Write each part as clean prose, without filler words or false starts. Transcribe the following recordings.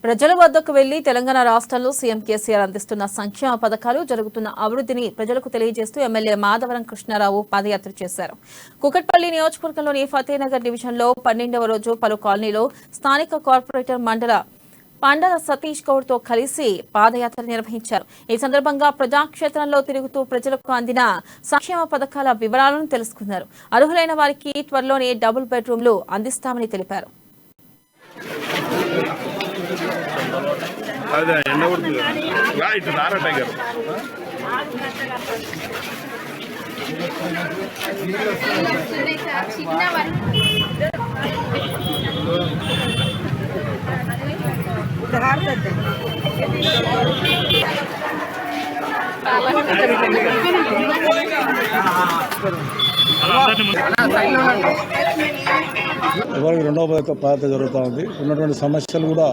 ప్రజల వద్దకు వెళ్లి తెలంగాణ రాష్ట్రంలో సీఎం కేసీఆర్ అందిస్తున్న సంక్షేమ పథకాలు, జరుగుతున్న అభివృద్ధిని ప్రజలకు తెలియజేస్తూ ఎమ్మెల్యే మాధవరం కృష్ణారావు పాదయాత్ర చేశారు. కుకట్పల్లి నియోజకవర్గంలోని ఫతేనగర్ డివిజన్లో 12వ రోజు పలు కాలనీలో స్థానిక కార్పొరేటర్ పండల సతీష్ గౌడ్తో కలిసి పాదయాత్ర నిర్వహించారు. ఈ సందర్భంగా ప్రజాక్షేత్రంలో తిరుగుతూ ప్రజలకు అందిన సంక్షేమ పథకాల వివరాలను తెలుసుకున్నారు. అర్హులైన వారికి త్వరలోనే డబుల్ బెడ్రూమ్లు అందిస్తామని తెలిపారు. అదే ఎండగొడుతుంది ఇటు రారా టైగర్ ఎవరికి రెండవ పాత జరుగుతూ ఉంది. ఉన్నటువంటి సమస్యలు కూడా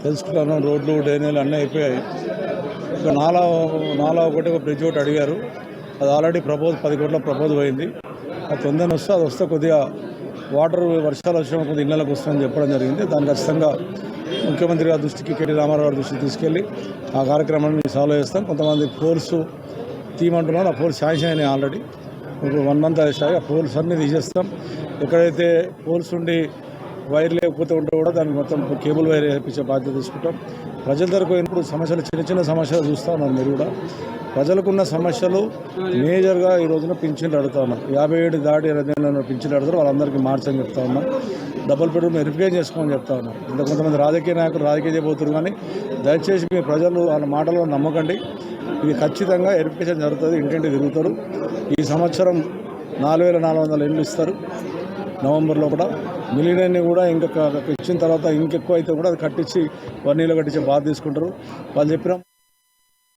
తెలుసుకుంటాను. రోడ్లు డ్రైనేలు అన్నీ అయిపోయాయి. ఇక నాలా ఒకటి బ్రిడ్జ్ ఒకటి అడిగారు. అది ఆల్రెడీ 10 కోట్ల ప్రపోజ్ అయింది. అది తొందరగా వస్తే అది వస్తే కొద్దిగా వాటర్ వర్షాలు వచ్చిన కొద్దిగా ఇళ్ళకి వస్తుందని చెప్పడం జరిగింది. దాన్ని ఖచ్చితంగా ముఖ్యమంత్రి గారి దృష్టికి, కేటీ రామారావు గారి దృష్టికి తీసుకెళ్ళి ఆ కార్యక్రమాన్ని సాల్వ్ చేస్తాం. కొంతమంది పోల్స్ తీయమంటున్నారు. ఆ పోల్స్ శాంక్షన్ అయినాయి ఆల్రెడీ. ఇప్పుడు 1 మంత్ అయ్యాయి. ఆ పోల్స్ అన్నీ తీసేస్తాం. ఎక్కడైతే పోల్స్ ఉండి వైర్ లేకపోతే ఉంటే కూడా దానికి మొత్తం కేబుల్ వైర్ వేయించే బాధ్యత తీసుకుంటాం. ప్రజల దగ్గరకు పోయినప్పుడు సమస్యలు చిన్న సమస్యలు చూస్తూ ఉన్నారు. మీరు కూడా ప్రజలకున్న సమస్యలు మేజర్గా ఈ రోజున పింఛన్లు అడుగుతా ఉన్నాం. 57 దాటి 20 పింఛన్లు అడుగుతారు. వాళ్ళందరికీ మార్చని చెప్తా ఉన్నాం. డబుల్ బెడ్రూమ్ వెరిఫికేషన్ చేసుకోమని చెప్తా ఉన్నాం. ఇంకా కొంతమంది రాజకీయ నాయకులు రాజకీయ చేయబోతున్నారు. కానీ దయచేసి మీ ప్రజలు వాళ్ళ మాటల్లో నమ్మకండి. ఇది ఖచ్చితంగా వెరిఫికేషన్ జరుగుతుంది. ఇంటింటి తిరుగుతారు. ఈ సంవత్సరం 4400 ఇళ్ళు ఇస్తారు నవంబర్లో కూడా. మిలియన్ని కూడా ఇంకా ఇచ్చిన తర్వాత ఇంకెక్కువ అయితే కూడా అది కట్టించి 1 ఇయర్లో కట్టించే బాధ తీసుకుంటారు. వాళ్ళు చెప్పిన